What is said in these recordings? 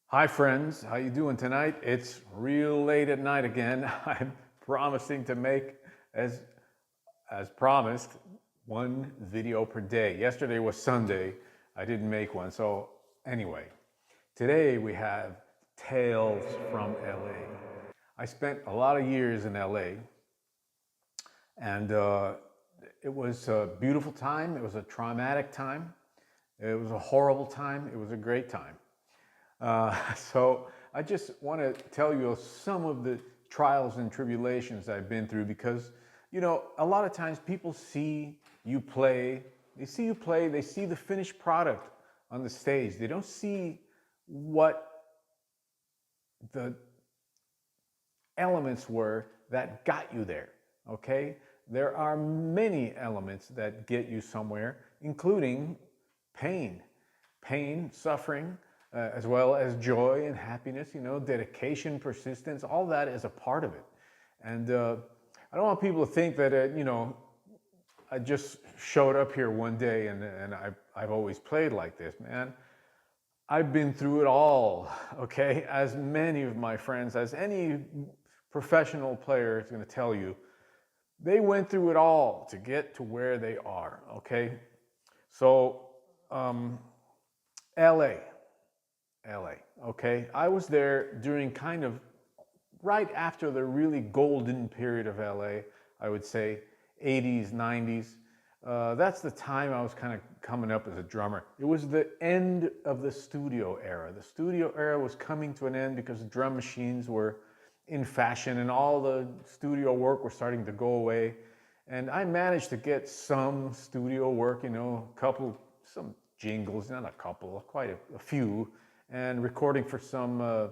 Hi friends, how you doing tonight? It's real late at night again. I'm promising to make, as promised, one video per day. Yesterday was Sunday. I didn't make one. So anyway, today we have Tales from LA. I spent a lot of years in LA, and it was a beautiful time. It was a traumatic time. It was a horrible time. It was a great time. So I just want to tell you some of the trials and tribulations I've been through because, a lot of times people see you play, they see the finished product on the stage. They don't see what the elements were that got you there, okay? There are many elements that get you somewhere, including pain, suffering, as well as joy and happiness, dedication, persistence, all that is a part of it. And I don't want people to think that, I just showed up here one day and I've always played like this, man. I've been through it all, okay? As many of my friends, as any professional player is going to tell you, they went through it all to get to where they are, okay? So, LA, okay? I was there during kind of right after the really golden period of LA, I would say, 80s, 90s. That's the time I was kind of coming up as a drummer. It was the end of the studio era. The studio era was coming to an end because drum machines were in fashion and all the studio work was starting to go away. And I managed to get some studio work, some jingles, not a couple, quite a few, and recording for some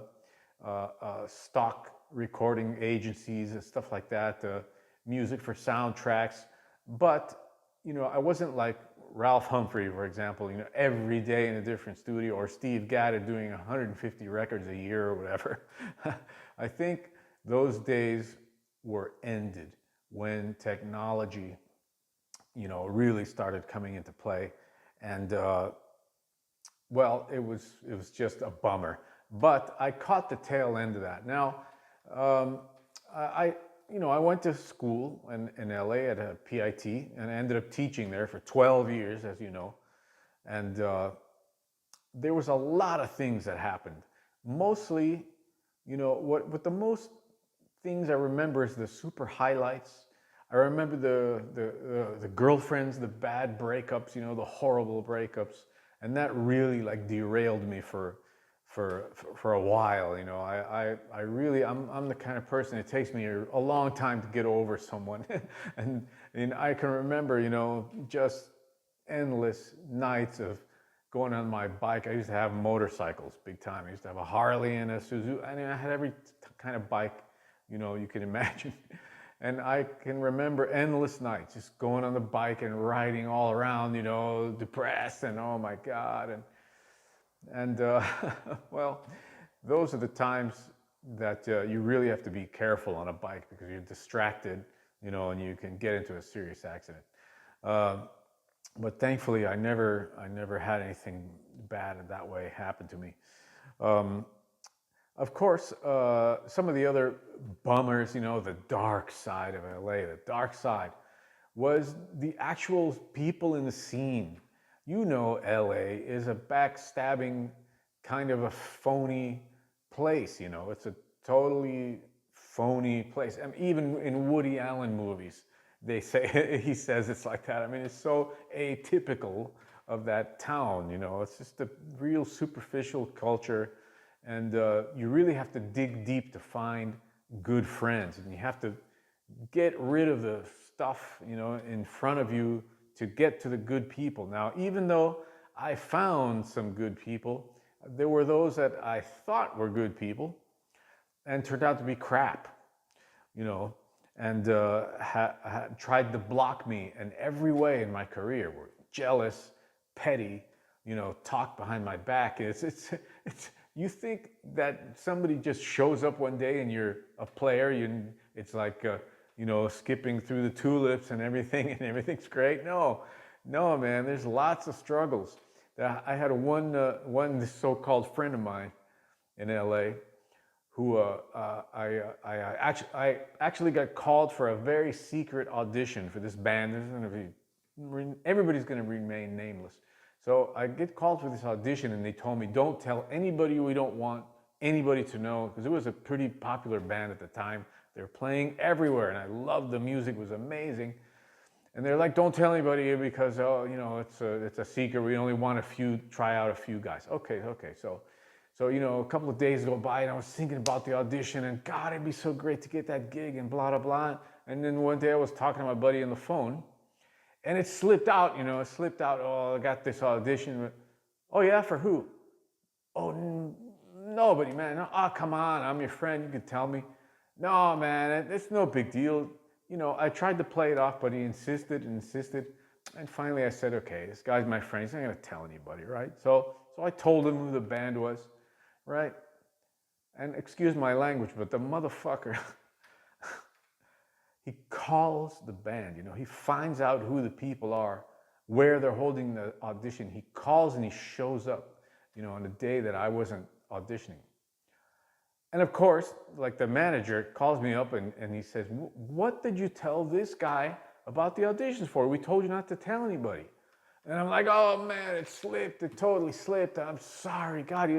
stock recording agencies and stuff like that, music for soundtracks. But, I wasn't like Ralph Humphrey, for example, every day in a different studio, or Steve Gadd doing 150 records a year or whatever. I think those days were ended when technology, really started coming into play. And well, it was just a bummer. But I caught the tail end of that. Now, I went to school in LA at a PIT, and I ended up teaching there for 12 years, as you know. And there was a lot of things that happened. Mostly, what the most things I remember is the super highlights. I remember the girlfriends, the bad breakups, the horrible breakups, and that really like derailed me for a while. I really I'm the kind of person, it takes me a long time to get over someone, and I can remember just endless nights of going on my bike. I used to have motorcycles big time. I used to have a Harley and a Suzuki. I mean, I had every kind of bike you can imagine. And I can remember endless nights just going on the bike and riding all around, depressed and oh my God. And well, those are the times that you really have to be careful on a bike because you're distracted, and you can get into a serious accident. But thankfully, I never had anything bad in that way happen to me. Of course, some of the other bummers, the dark side of LA, the dark side, was the actual people in the scene. LA is a backstabbing, kind of a phony place, it's a totally phony place. And even in Woody Allen movies, they say, he says it's like that. I mean, it's so atypical of that town, it's just a real superficial culture. And you really have to dig deep to find good friends, and you have to get rid of the stuff, in front of you to get to the good people. Now, even though I found some good people, there were those that I thought were good people and turned out to be crap, and tried to block me in every way in my career. Were jealous, petty, talk behind my back. It's you think that somebody just shows up one day and you're a player, it's like, skipping through the tulips and everything and everything's great. No, man, there's lots of struggles. I had one so-called friend of mine in LA, who I actually got called for a very secret audition for this band. This is going to be, everybody's going to remain nameless. So I get called for this audition, and they told me, don't tell anybody. We don't want anybody to know, because it was a pretty popular band at the time. They were playing everywhere, and I loved the music. It was amazing. And they're like, don't tell anybody, because it's a secret. We only want try out a few guys. Okay. So a couple of days go by, and I was thinking about the audition, and God, it'd be so great to get that gig, and blah, blah, blah. And then one day I was talking to my buddy on the phone, and it slipped out, oh, I got this audition. Oh yeah, for who? Oh, nobody, man. Oh, come on, I'm your friend, you can tell me. No, man, it's no big deal. I tried to play it off, but he insisted. And finally I said, okay, this guy's my friend. He's not going to tell anybody, right? So I told him who the band was, right? And excuse my language, but the motherfucker, he calls the band, he finds out who the people are, where they're holding the audition. He calls and he shows up, on the day that I wasn't auditioning. And of course, like, the manager calls me up and he says, what did you tell this guy about the auditions for? We told you not to tell anybody. And I'm like, oh man, it slipped. It totally slipped. I'm sorry. God,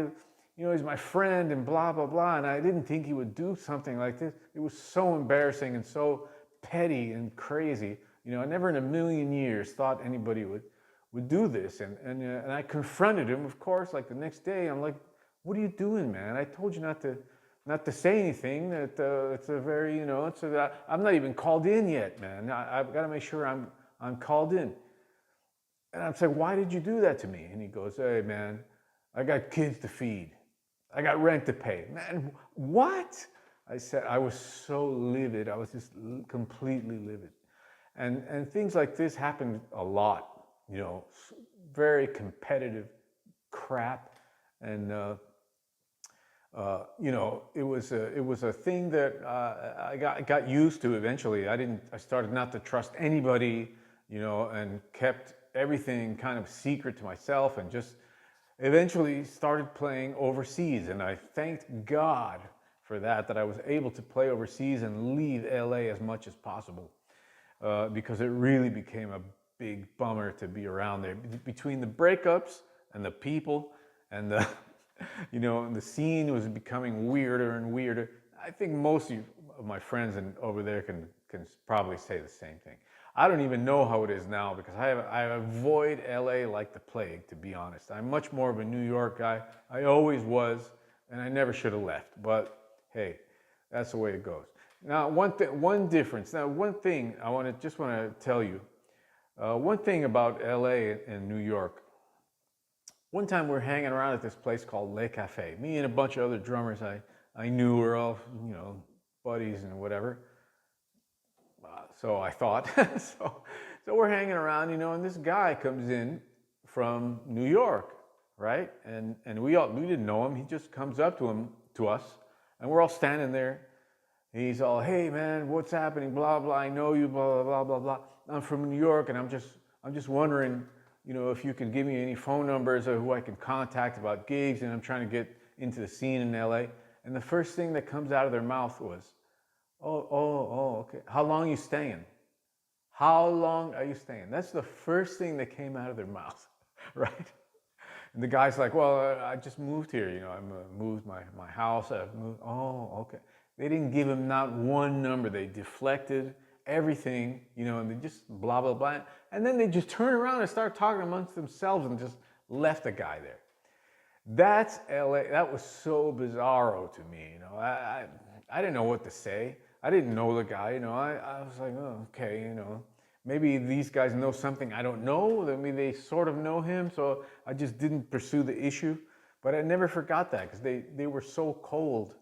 he's my friend and blah, blah, blah. And I didn't think he would do something like this. It was so embarrassing and so petty and crazy. I never in a million years thought anybody would do this. And I confronted him, of course, like the next day. I'm like, what are you doing, man? I told you not to say anything. That it's a very, I'm not even called in yet, man. I've got to make sure I'm called in. And I'm saying, why did you do that to me? And he goes, hey, man, I got kids to feed. I got rent to pay. Man, what? I said, I was so livid. I was just completely livid. And things like this happened a lot, very competitive crap. And, it was a thing that I got used to eventually. I started not to trust anybody, and kept everything kind of secret to myself, and just eventually started playing overseas. And I thanked God for that I was able to play overseas and leave LA as much as possible, because it really became a big bummer to be around there. Between the breakups and the people and the and the scene was becoming weirder and weirder. I think most of my friends over there can probably say the same thing. I don't even know how it is now, because I avoid LA like the plague, to be honest. I'm much more of a New York guy. I always was, and I never should have left. But hey, that's the way it goes. Now, one difference. Now, one thing I want to tell you. One thing about LA and New York. One time we're hanging around at this place called Le Cafe. Me and a bunch of other drummers I knew were all, buddies and whatever. So I thought. so we're hanging around, and this guy comes in from New York, right? And we didn't know him. He just comes up to us, and we're all standing there. He's all, hey man, what's happening? Blah blah. I know you. Blah blah blah blah. I'm from New York, and I'm just wondering, if you can give me any phone numbers of who I can contact about gigs, and I'm trying to get into the scene in LA. And the first thing that comes out of their mouth was, oh, okay. How long are you staying? How long are you staying? That's the first thing that came out of their mouth, right? And the guy's like, well, I just moved here. I moved my house. I've moved. Oh, okay. They didn't give him not one number. They deflected everything, and they just blah, blah, blah. And then they just turn around and start talking amongst themselves and just left the guy there. That's LA. That was so bizarro to me. I didn't know what to say. I didn't know the guy. I was like, oh, okay, maybe these guys know something I don't know. I mean, they sort of know him, so I just didn't pursue the issue. But I never forgot that, because they were so cold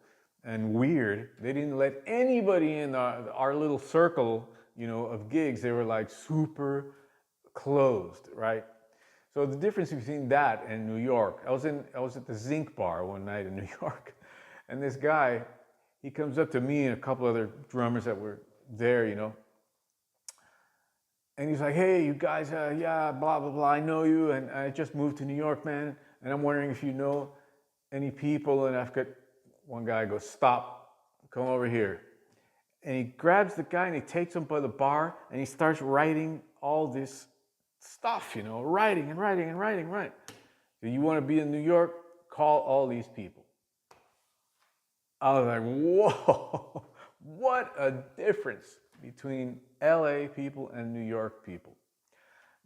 and weird. They didn't let anybody in our little circle, of gigs. They were like super closed, right? So the difference between that and New York, I was at the Zinc Bar one night in New York, and this guy, he comes up to me and a couple other drummers that were there, and he's like, hey, you guys, yeah, blah, blah, blah, I know you, and I just moved to New York, man, and I'm wondering if you know any people, and I've got one guy goes, stop, come over here. And he grabs the guy and he takes him by the bar and he starts writing all this stuff, writing and writing and writing, right? So you want to be in New York, call all these people. I was like, whoa, what a difference between LA people and New York people.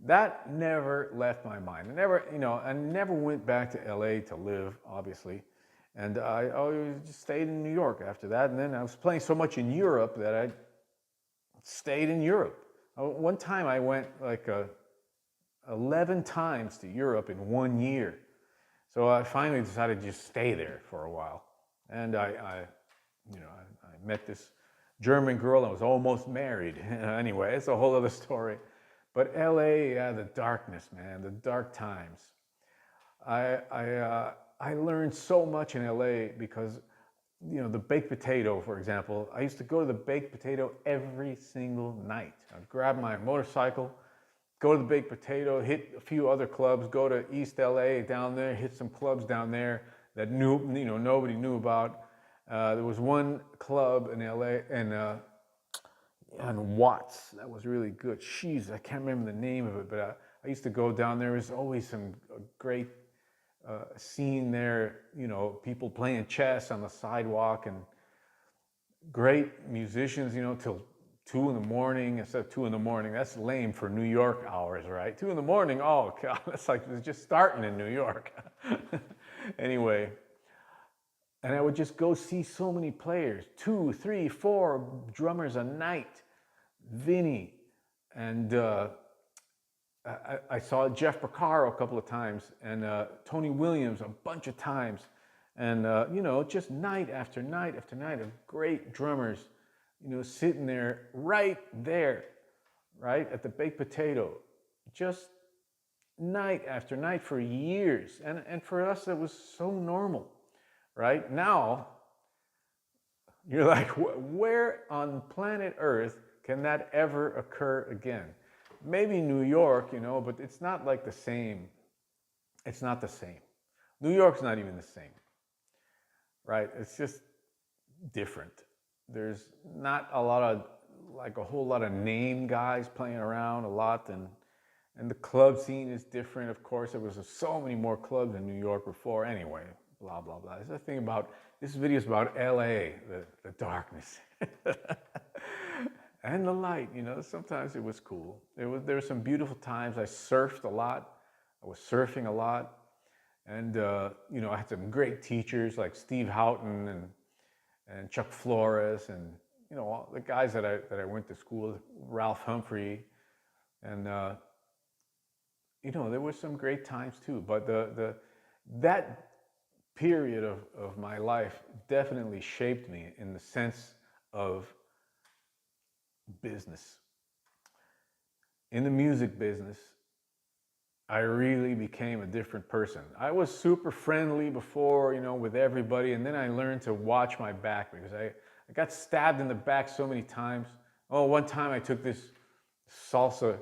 That never left my mind. I never went back to LA to live, obviously. And I always just stayed in New York after that. And then I was playing so much in Europe that I stayed in Europe. One time I went like 11 times to Europe in 1 year. So I finally decided to just stay there for a while. And I met this German girl and was almost married. Anyway, it's a whole other story. But LA, yeah, the darkness, man, the dark times. I learned so much in LA because, the baked potato, for example. I used to go to the baked potato every single night. I'd grab my motorcycle, go to the baked potato, hit a few other clubs, go to East LA down there, hit some clubs down there that nobody knew about. There was one club in LA and Watts that was really good. Jeez, I can't remember the name of it, but I used to go down there. There's always some great scene there, people playing chess on the sidewalk and great musicians, till 2 in the morning instead of 2 in the morning. That's lame for New York hours, right? 2 in the morning, oh God, that's like it's just starting in New York. Anyway, and I would just go see so many players, 2, 3, 4 drummers a night. Vinny, and I saw Jeff Porcaro a couple of times, and Tony Williams a bunch of times, and just night after night after night of great drummers, sitting there, right at the baked potato, just night after night for years, and for us it was so normal, right? Now, you're like, where on planet Earth can that ever occur again? Maybe New York, but it's not like the same. It's not the same. New York's not even the same, right? It's just different. There's not a whole lot of name guys playing around a lot, and the club scene is different. Of course, there was so many more clubs in New York before. Anyway, blah blah blah. This is the thing about this video is about LA, the darkness. And the light, sometimes it was cool. There were some beautiful times. I surfed a lot. I was surfing a lot. And, I had some great teachers like Steve Houghton and Chuck Flores and, all the guys that I went to school with, Ralph Humphrey. And, there were some great times too. But that period of my life definitely shaped me in the sense of business. In the music business, I really became a different person. I was super friendly before, with everybody, and then I learned to watch my back because I got stabbed in the back so many times. Oh, one time I took this salsa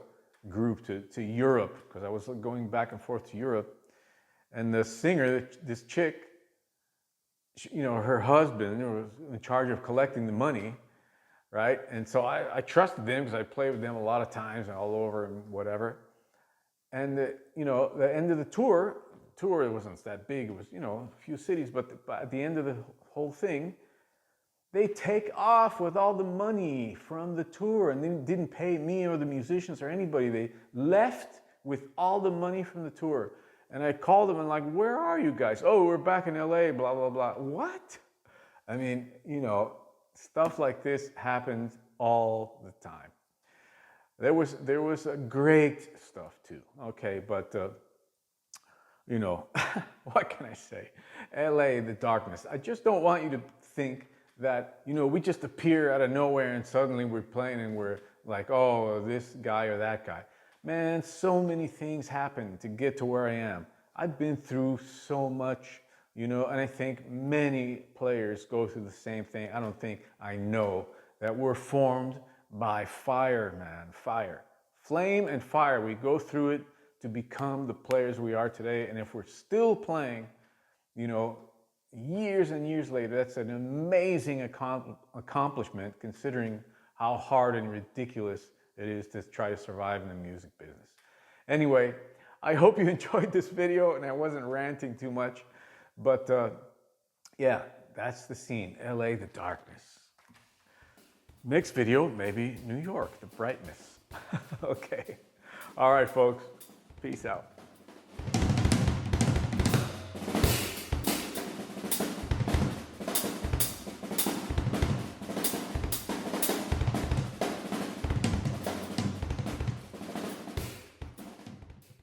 group to Europe because I was going back and forth to Europe, and the singer, this chick, her husband was in charge of collecting the money. Right? And so I trusted them because I played with them a lot of times and all over and whatever. And the end of the tour it wasn't that big. It was, a few cities, but at the end of the whole thing, they take off with all the money from the tour and they didn't pay me or the musicians or anybody. They left with all the money from the tour. And I called them and like, where are you guys? Oh, we're back in LA, blah, blah, blah. What? I mean, stuff like this happens all the time. There was a great stuff too. Okay, but what can I say? LA, the darkness. I just don't want you to think that we just appear out of nowhere and suddenly we're playing and we're like, oh, this guy or that guy. Man, so many things happen to get to where I am. I've been through so much. And I think many players go through the same thing. I know that we're formed by fire, man, fire. Flame and fire, we go through it to become the players we are today. And if we're still playing, years and years later, that's an amazing accomplishment considering how hard and ridiculous it is to try to survive in the music business. Anyway, I hope you enjoyed this video and I wasn't ranting too much, but yeah, that's the scene, LA, the darkness. Next video, maybe New York, the brightness. Okay. All right, folks. Peace out.